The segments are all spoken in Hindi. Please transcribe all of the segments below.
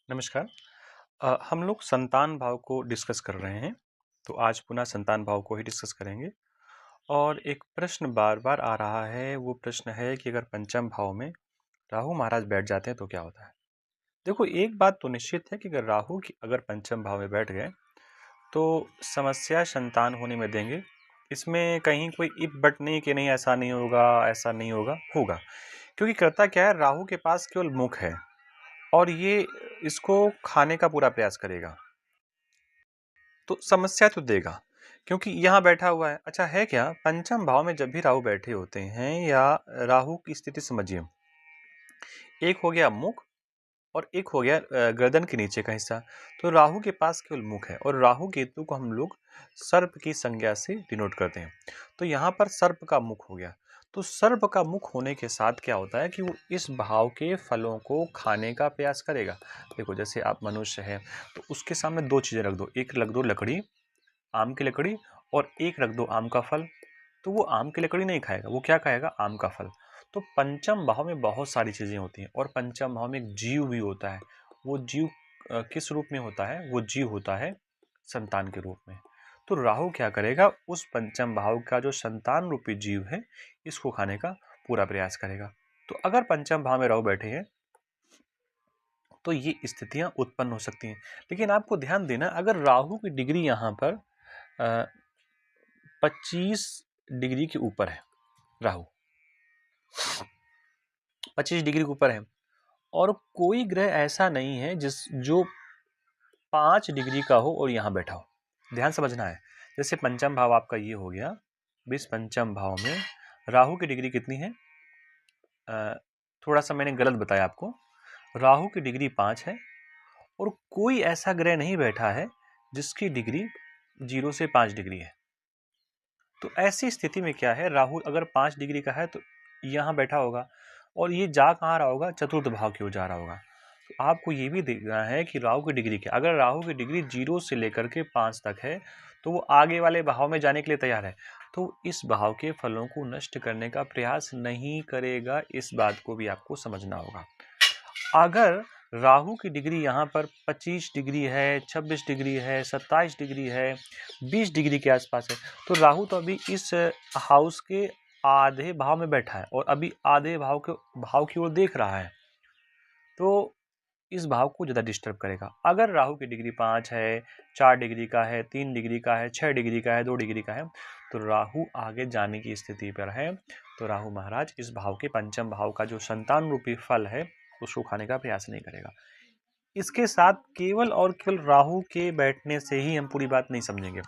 नमस्कार। हम लोग संतान भाव को डिस्कस कर रहे हैं, तो आज पुनः संतान भाव को ही डिस्कस करेंगे। और एक प्रश्न बार-बार आ रहा है, वो प्रश्न है कि अगर पंचम भाव में राहु महाराज बैठ जाते हैं तो क्या होता है? देखो, एक बात तो निश्चित है कि अगर पंचम भाव में बैठ गए, तो समस्या संतान होने में देंगे। इसमें कहीं कोई इफ बट नहीं कि नहीं ऐसा नहीं होगा, ऐसा नहीं होगा, होगा। क्योंकि करता क्या है, राहु के पास केवल मुख है और ये इसको खाने का पूरा प्रयास करेगा। तो समस्या तो देगा क्योंकि यहाँ बैठा हुआ है। अच्छा है क्या, पंचम भाव में जब भी राहु बैठे होते हैं या राहु की स्थिति समझिए, एक हो गया मुख और एक हो गया गर्दन के नीचे का हिस्सा। तो राहु के पास केवल मुख है और राहु केतु को हम लोग सर्प की संज्ञा से डिनोट करते हैं। तो यहाँ पर सर्प का मुख हो गया। तो सर्प का मुख होने के साथ क्या होता है कि वो इस भाव के फलों को खाने का प्रयास करेगा। देखो, जैसे आप मनुष्य है तो उसके सामने दो चीजें रख दो, एक रख दो लकड़ी, आम की लकड़ी, और एक रख दो आम का फल। तो वो आम की लकड़ी नहीं खाएगा, वो क्या खाएगा, आम का फल। तो पंचम भाव में बहुत सारी चीजें होती हैं और पंचम भाव में एक जीव भी होता है। वो जीव किस रूप में होता है, वो जीव होता है संतान के रूप में। तो राहु क्या करेगा, उस पंचम भाव का जो संतान रूपी जीव है, इसको खाने का पूरा प्रयास करेगा। तो अगर पंचम भाव में राहु बैठे हैं तो ये स्थितियां उत्पन्न हो सकती हैं। लेकिन आपको ध्यान देना, अगर राहु की डिग्री यहाँ पर 25 डिग्री के ऊपर है, राहु 25 डिग्री के ऊपर है, और कोई ग्रह ऐसा नहीं है जो 5 डिग्री का हो और यहाँ बैठा हो। ध्यान समझना है। जैसे पंचम भाव आपका ये हो गया, इस पंचम भाव में राहु की डिग्री कितनी है, थोड़ा सा मैंने गलत बताया आपको। राहु की डिग्री 5 है और कोई ऐसा ग्रह नहीं बैठा है जिसकी डिग्री 0 से 5 डिग्री है। तो ऐसी स्थिति में क्या है, राहु अगर 5 डिग्री का है तो यहाँ बैठा होगा, और ये जा कहाँ रहा होगा, चतुर्थ भाव की ओर जा रहा होगा। तो आपको ये भी देखना है कि राहु की डिग्री क्या। अगर राहु की डिग्री 0 से लेकर के 5 तक है तो वो आगे वाले भाव में जाने के लिए तैयार है, तो इस भाव के फलों को नष्ट करने का प्रयास नहीं करेगा। इस बात को भी आपको समझना होगा। अगर राहु की डिग्री यहाँ पर 25 डिग्री है, 26 डिग्री है, 27 डिग्री है, 20 डिग्री के आसपास है, तो राहु तो अभी इस हाउस के आधे भाव में बैठा है और अभी आधे भाव की ओर देख रहा है, तो इस भाव को ज़्यादा डिस्टर्ब करेगा। अगर राहु की डिग्री 5 है, 4 डिग्री का है, 3 डिग्री का है, 6 डिग्री का है, 2 डिग्री का है, तो राहु आगे जाने की स्थिति पर है। तो राहु महाराज इस भाव के पंचम भाव का जो संतान रूपी फल है उसको खाने का प्रयास नहीं करेगा। इसके साथ केवल और केवल राहु के बैठने से ही हम पूरी बात नहीं समझेंगे।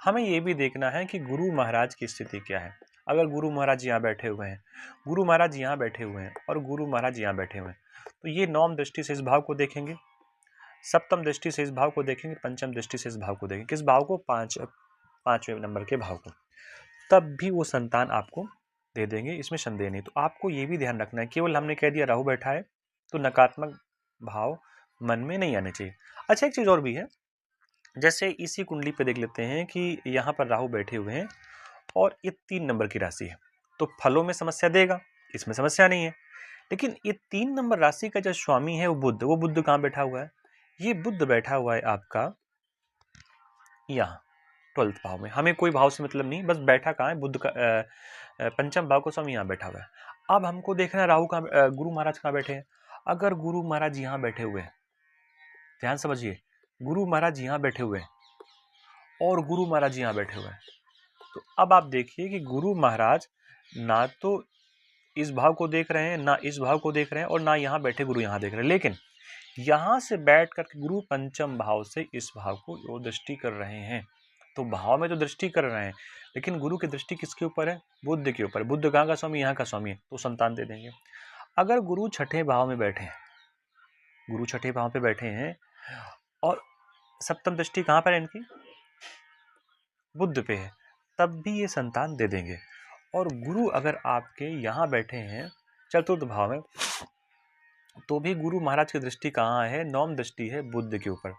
हमें ये भी देखना है कि गुरु महाराज की स्थिति क्या है। अगर गुरु महाराज यहाँ बैठे हुए हैं, गुरु महाराज यहाँ बैठे हुए हैं और गुरु महाराज यहाँ बैठे हुए हैं, तो ये नौम दृष्टि से इस भाव को देखेंगे, सप्तम दृष्टि से इस भाव को देखेंगे, पंचम दृष्टि से इस भाव को देखेंगे। किस भाव को, पांचवें नंबर के भाव को। तब भी वो संतान आपको दे देंगे, इसमें संदेह नहीं। तो आपको ये भी ध्यान रखना है, केवल हमने कह दिया राहु बैठा है तो नकारात्मक भाव मन में नहीं आने चाहिए। अच्छा, एक चीज और भी है, जैसे इसी कुंडली पे देख लेते हैं कि यहाँ पर राहु बैठे हुए हैं और ये 3 नंबर की राशि है, तो फलों में समस्या देगा, इसमें समस्या नहीं है। लेकिन ये 3 नंबर राशि का जो स्वामी है वो बुद्ध कहाँ बैठा हुआ है, ये बुद्ध बैठा हुआ है आपका यहाँ 12th भाव में। हमें कोई भाव से मतलब नहीं, बस बैठा कहाँ है, बुद्ध का पंचम भाव का स्वामी यहाँ बैठा हुआ है। अब हमको देखना है राहु कहाँ, गुरु महाराज कहाँ बैठे हैं। अगर गुरु महाराज यहाँ बैठे हुए हैं, ध्यान समझिए, गुरु महाराज यहाँ बैठे हुए हैं और गुरु महाराज यहाँ बैठे हुए हैं, तो अब आप देखिए कि गुरु महाराज ना तो इस भाव को देख रहे हैं, ना इस भाव को देख रहे हैं, और ना यहाँ बैठे गुरु यहाँ देख रहे हैं, लेकिन यहाँ से बैठ कर गुरु पंचम भाव से इस भाव को वो दृष्टि कर रहे हैं। तो भाव में तो दृष्टि कर रहे हैं, लेकिन गुरु की दृष्टि किसके ऊपर है, बुद्ध के ऊपर। बुद्ध कहाँ का स्वामी, यहाँ का स्वामी है, तो संतान दे देंगे। अगर गुरु छठे भाव में बैठे हैं, गुरु छठे भाव पे बैठे हैं और सप्तम दृष्टि कहाँ पर है इनकी, बुद्ध पे है, तब भी ये संतान दे देंगे। और गुरु अगर आपके यहाँ बैठे हैं चतुर्थ भाव में, तो भी गुरु महाराज की दृष्टि कहाँ है, नौम दृष्टि है बुद्ध के ऊपर,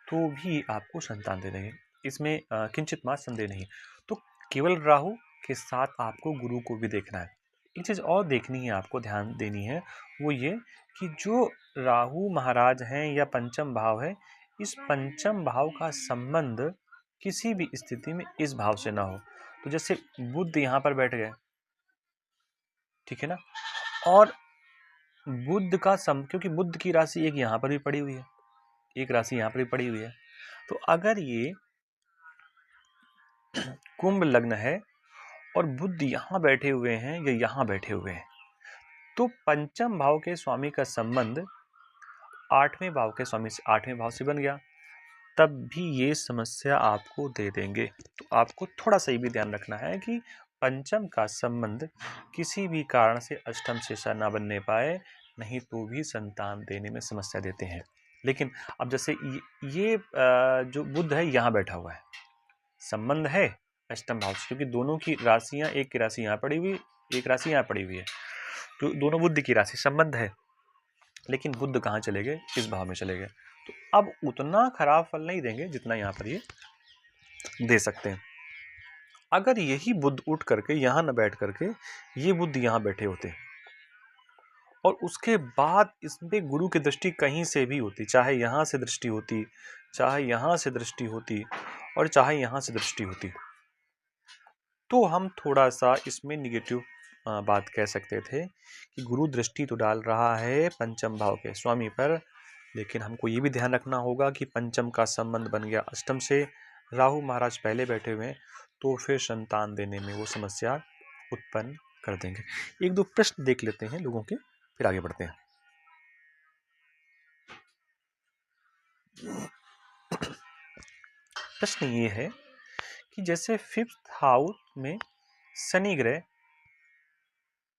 तो भी आपको संतान दे देंगे। इसमें किंचित मात्र संदेह नहीं। तो केवल राहु के साथ आपको गुरु को भी देखना है। एक चीज़ और देखनी है, आपको ध्यान देनी है, वो ये कि जो राहु महाराज हैं या पंचम भाव है, इस पंचम भाव का संबंध किसी भी स्थिति में इस भाव से ना हो। तो जैसे बुध यहाँ पर बैठ गए, ठीक है ना, और बुध का क्योंकि बुध की राशि एक यहाँ पर भी पड़ी हुई है, एक राशि यहाँ पर भी पड़ी हुई है, तो अगर ये कुंभ लग्न है और बुध यहाँ बैठे हुए हैं या यहाँ बैठे हुए हैं, तो पंचम भाव के स्वामी का संबंध आठवें भाव के स्वामी से, आठवें भाव से बन गया, तब भी ये समस्या आपको दे देंगे। तो आपको थोड़ा सा ये भी ध्यान रखना है कि पंचम का संबंध किसी भी कारण से अष्टम से ना बनने पाए, नहीं तो भी संतान देने में समस्या देते हैं। लेकिन अब जैसे ये जो बुध है यहाँ बैठा हुआ है, संबंध है अष्टम भाव से, क्योंकि दोनों की राशियां, एक की राशि यहाँ पड़ी हुई, एक राशि यहाँ पड़ी हुई है, तो दोनों बुध की राशि संबंध है, लेकिन बुध कहाँ चले गए, इस भाव में चले गए, तो अब उतना खराब फल नहीं देंगे जितना यहाँ पर ये दे सकते हैं। अगर यही बुध उठ करके यहाँ न बैठ करके ये बुध यहाँ बैठे होते और उसके बाद इसमें गुरु की दृष्टि कहीं से भी होती, चाहे यहाँ से दृष्टि होती, चाहे यहाँ से दृष्टि होती और चाहे यहाँ से दृष्टि होती, तो हम थोड़ा सा इसमें निगेटिव बात कह सकते थे कि गुरु दृष्टि तो डाल रहा है पंचम भाव के स्वामी पर, लेकिन हमको ये भी ध्यान रखना होगा कि पंचम का संबंध बन गया अष्टम से, राहु महाराज पहले बैठे हुए हैं, तो फिर संतान देने में वो समस्या उत्पन्न कर देंगे। एक दो प्रश्न देख लेते हैं लोगों के, फिर आगे बढ़ते हैं। प्रश्न ये है कि जैसे 5th हाउस में शनि ग्रह,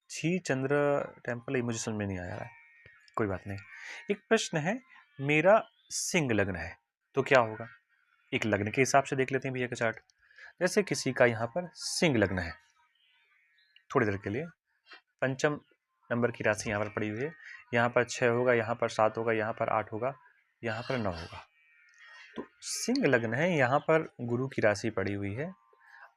छी चंद्र टेम्पल, ये मुझे समझ में नहीं आया है, कोई बात नहीं। एक प्रश्न है, मेरा सिंह लग्न है तो क्या होगा? एक लग्न के हिसाब से देख लेते हैं भैया का चार्ट। जैसे किसी का यहाँ पर सिंह लग्न है, थोड़ी देर के लिए पंचम नंबर की राशि यहाँ पर पड़ी हुई है, यहाँ पर 6 होगा, यहाँ पर 7 होगा, यहाँ पर 8 होगा, यहाँ पर 9 होगा, तो सिंह लग्न है, यहाँ पर गुरु की राशि पड़ी हुई है।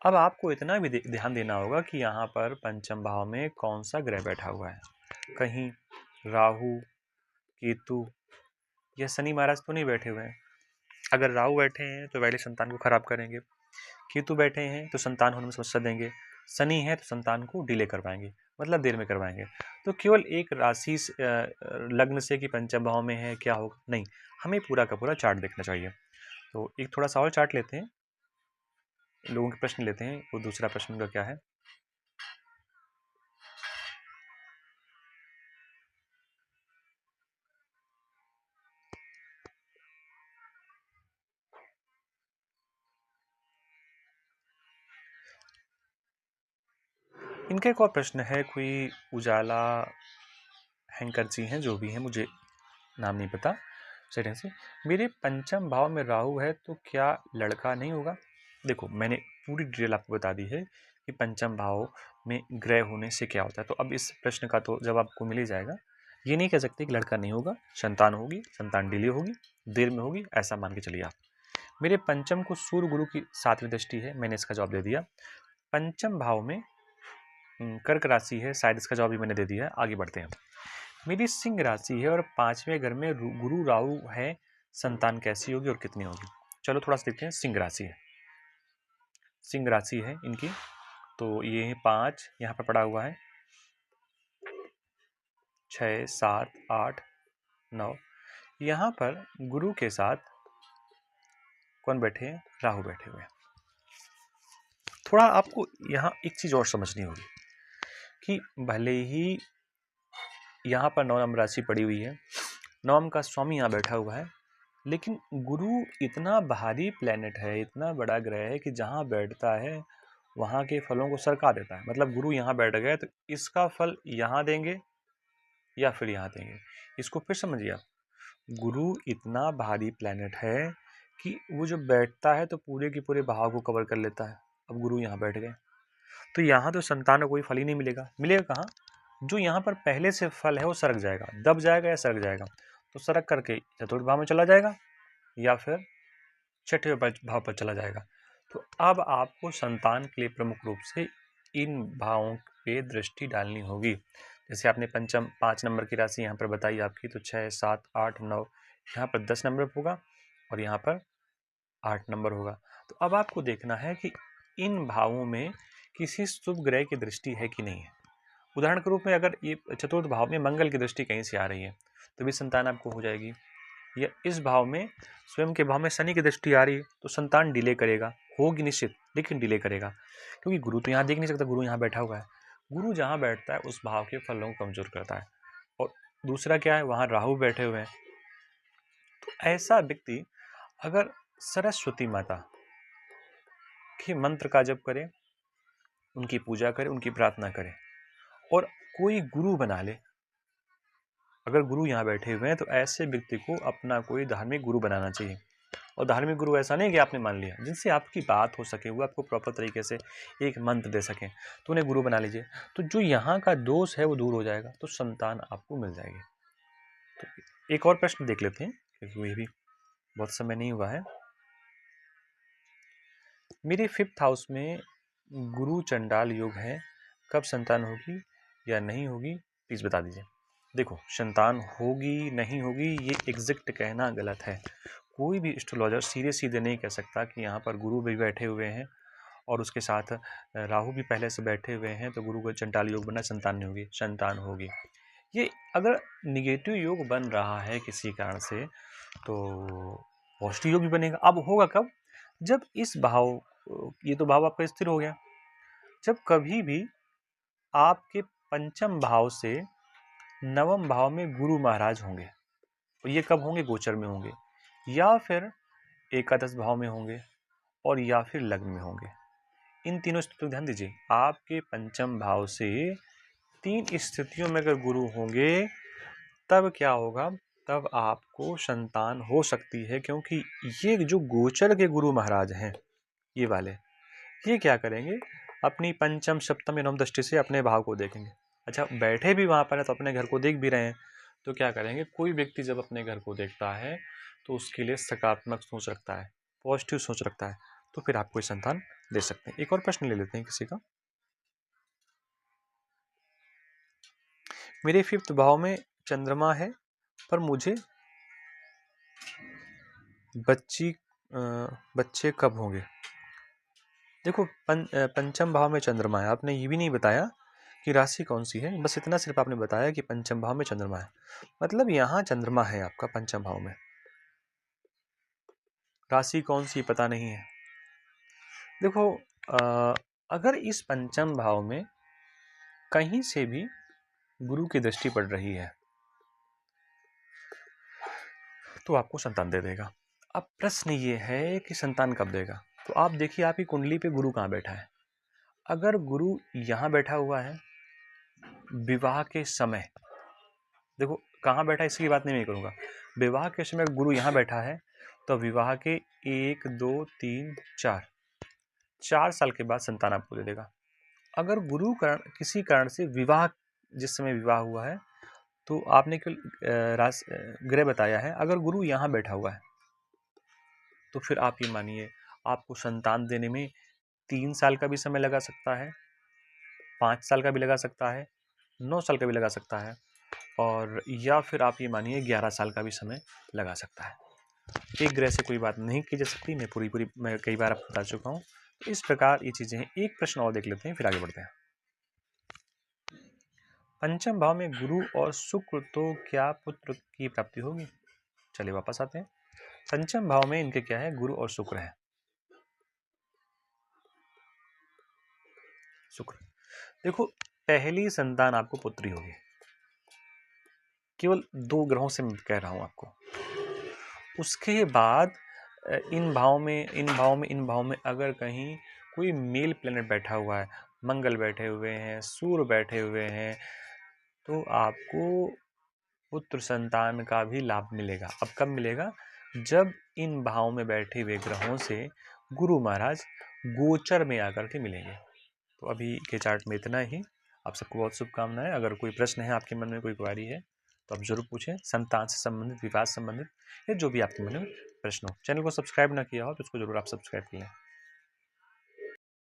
अब आपको इतना भी ध्यान देना होगा कि यहाँ पर पंचम भाव में कौन सा ग्रह बैठा हुआ है, कहीं राहु, केतु या शनि महाराज तो नहीं बैठे हुए हैं। अगर राहु बैठे हैं तो पहले संतान को खराब करेंगे, केतु बैठे हैं तो संतान होने में समस्या देंगे, शनि है तो संतान को डिले करवाएंगे, मतलब देर में करवाएंगे। तो केवल एक राशि लग्न से कि पंचम भाव में है क्या होगा, नहीं, हमें पूरा का पूरा चार्ट देखना चाहिए। तो एक थोड़ा सा और चार्ट लेते हैं, लोगों के प्रश्न लेते हैं। वो दूसरा प्रश्न का क्या है, इनका एक और प्रश्न है, कोई उजाला हैंकर जी हैं, जो भी हैं, मुझे नाम नहीं पता सही से। मेरे पंचम भाव में राहु है तो क्या लड़का नहीं होगा? देखो, मैंने पूरी डिटेल आपको बता दी है कि पंचम भाव में ग्रह होने से क्या होता है, तो अब इस प्रश्न का तो जवाब आपको मिल ही जाएगा। ये नहीं कह सकते कि लड़का नहीं होगा, संतान होगी, संतान डिले होगी, देर में होगी, ऐसा मान के चलिए आप। मेरे पंचम को सूर्य गुरु की 7वीं दृष्टि है, मैंने इसका जवाब दे दिया। पंचम भाव में कर्क राशि है, शायद इसका जवाब भी मैंने दे दिया है। आगे बढ़ते हैं। मेरी सिंह राशि है और 5वें घर में गुरु राहु है, संतान कैसी होगी और कितनी होगी? चलो थोड़ा सा देखते हैं। सिंह राशि है, सिंह राशि है इनकी, तो ये 5 यहाँ पर पड़ा हुआ है, 6 7 8 9, यहाँ पर गुरु के साथ कौन बैठे हैं? राहु बैठे हुए हैं। थोड़ा आपको यहाँ एक चीज और समझनी होगी कि भले ही यहाँ पर 9 नंबर राशि पड़ी हुई है, 9 का स्वामी यहाँ बैठा हुआ है, लेकिन गुरु इतना भारी प्लेनेट है, इतना बड़ा ग्रह है कि जहाँ बैठता है वहाँ के फलों को सरका देता है। मतलब गुरु यहाँ बैठ गए तो इसका फल यहाँ देंगे या फिर यहाँ देंगे। इसको फिर समझिए आप, गुरु इतना भारी प्लेनेट है कि वो जो बैठता है तो पूरे के पूरे भाव को कवर कर लेता है। अब गुरु यहाँ बैठ गए तो यहाँ तो संतान को कोई फल ही नहीं मिलेगा। मिलेगा कहाँ? जो यहाँ पर पहले से फल है वो सरक जाएगा, दब जाएगा या सरक जाएगा। तो सरक करके चतुर्थ भाव में चला जाएगा या फिर छठे भाव पर चला जाएगा। तो अब आपको संतान के लिए प्रमुख रूप से इन भावों पे दृष्टि डालनी होगी। जैसे आपने पंचम 5 नंबर की राशि यहाँ पर बताई आपकी, तो 6, 7, 8, 9 यहाँ पर 10 नंबर होगा और यहाँ पर 8 नंबर होगा। तो अब आपको देखना है कि इन भावों में किसी शुभ ग्रह की दृष्टि है कि नहीं है। उदाहरण के रूप में अगर ये चतुर्थ भाव में मंगल की दृष्टि कहीं से आ रही है तो भी संतान आपको हो जाएगी, या इस भाव में स्वयं के भाव में शनि की दृष्टि आ रही है तो संतान डिले करेगा, होगी निश्चित लेकिन डिले करेगा, क्योंकि गुरु तो यहाँ देख नहीं सकता, गुरु यहाँ बैठा हुआ है। गुरु जहाँ बैठता है उस भाव के फलों को कमजोर करता है। और दूसरा क्या है, वहाँ राहु बैठे हुए हैं। तो ऐसा व्यक्ति अगर सरस्वती माता के मंत्र का जप करे, उनकी पूजा करे, उनकी प्रार्थना करे और कोई गुरु बना ले, अगर गुरु यहाँ बैठे हुए हैं तो ऐसे व्यक्ति को अपना कोई धार्मिक गुरु बनाना चाहिए। और धार्मिक गुरु ऐसा नहीं कि आपने मान लिया, जिनसे आपकी बात हो सके, वो आपको प्रॉपर तरीके से एक मंत्र दे सकें, तो उन्हें गुरु बना लीजिए। तो जो यहाँ का दोष है वो दूर हो जाएगा, तो संतान आपको मिल जाएगी। तो एक और प्रश्न देख लेते हैं क्योंकि ये भी बहुत समय नहीं हुआ है। मेरे 5th हाउस में गुरु चंडाल योग है, कब संतान होगी या नहीं होगी, प्लीज़ बता दीजिए। देखो, संतान होगी नहीं होगी ये एग्जैक्ट कहना गलत है। कोई भी एस्ट्रोलॉजर सीधे सीधे नहीं कह सकता कि यहाँ पर गुरु भी बैठे हुए हैं और उसके साथ राहु भी पहले से बैठे हुए हैं तो गुरु का चंडाल योग बना, संतान नहीं होगी। संतान होगी। ये अगर निगेटिव योग बन रहा है किसी कारण से तो पॉजिटिव योग भी बनेगा। अब होगा कब, जब इस भाव, ये तो भाव आपका स्थिर हो गया, जब कभी भी आपके पंचम भाव से नवम भाव में गुरु महाराज होंगे, तो ये कब होंगे, गोचर में होंगे या फिर एकादश भाव में होंगे और या फिर लग्न में होंगे। इन तीनों स्थितियों ध्यान दीजिए। आपके पंचम भाव से 3 स्थितियों में अगर गुरु होंगे तब क्या होगा, तब आपको संतान हो सकती है, क्योंकि ये जो गोचर के गुरु महाराज हैं ये वाले, ये क्या करेंगे, अपनी पंचम सप्तम एवं दृष्टि से अपने भाव को देखेंगे। अच्छा, बैठे भी वहाँ पर है तो अपने घर को देख भी रहे हैं, तो क्या करेंगे, कोई व्यक्ति जब अपने घर को देखता है तो उसके लिए सकारात्मक सोच रखता है, पॉजिटिव सोच रखता है, तो फिर आप कोई संतान दे सकते हैं। एक और प्रश्न ले लेते हैं किसी का। मेरे 5th भाव में चंद्रमा है पर मुझे बच्चे कब होंगे। देखो, पंचम भाव में चंद्रमा है, आपने ये भी नहीं बताया कि राशि कौन सी है, बस इतना सिर्फ आपने बताया कि पंचम भाव में चंद्रमा है, मतलब यहाँ चंद्रमा है आपका पंचम भाव में, राशि कौन सी पता नहीं है। देखो, अगर इस पंचम भाव में कहीं से भी गुरु की दृष्टि पड़ रही है तो आपको संतान दे देगा। अब प्रश्न ये है कि संतान कब देगा, तो आप देखिए आपकी कुंडली पे गुरु कहाँ बैठा है। अगर गुरु यहाँ बैठा हुआ है विवाह के समय, देखो कहाँ बैठा है इसकी बात नहीं मैं करूँगा, विवाह के समय गुरु यहाँ बैठा है तो विवाह के 1, 2, 3, 4 साल के बाद संतान आपको दे देगा। अगर गुरु कारण किसी कारण से विवाह, जिस समय विवाह हुआ है, तो आपने केवल ग्रह बताया है, अगर गुरु यहाँ बैठा हुआ है तो फिर आप ये मानिए आपको संतान देने में 3 साल का भी समय लगा सकता है, 5 साल का भी लगा सकता है, 9 साल का भी लगा सकता है, और या फिर आप ये मानिए 11 साल का भी समय लगा सकता है। एक ग्रह से कोई बात नहीं की जा सकती, मैं कई बार आपको बता चुका हूँ। तो इस प्रकार ये चीज़ें हैं। एक प्रश्न और देख लेते हैं फिर आगे बढ़ते हैं। पंचम भाव में गुरु और शुक्र, तो क्या पुत्र की प्राप्ति होगी। चलिए वापस आते हैं। पंचम भाव में इनके क्या है, गुरु और शुक्र है। शुक्र, देखो पहली संतान आपको पुत्री होगी, केवल 2 ग्रहों से मैं कह रहा हूं आपको। उसके बाद इन भाव में अगर कहीं कोई मेल प्लेनेट बैठा हुआ है, मंगल बैठे हुए हैं, सूर्य बैठे हुए हैं, तो आपको पुत्र संतान का भी लाभ मिलेगा। अब कब मिलेगा, जब इन भाव में बैठे हुए ग्रहों से गुरु महाराज गोचर में आकर के मिलेंगे। तो अभी के चार्ट में इतना ही। आप सबको बहुत शुभकामनाएं। अगर कोई प्रश्न है आपके मन में, कोई क्वेरी है तो आप जरूर पूछें, संतान से संबंधित, विवाह से संबंधित, या जो भी आपके मन में प्रश्न हो। चैनल को सब्सक्राइब ना किया हो तो उसको जरूर आप सब्सक्राइब कर लें।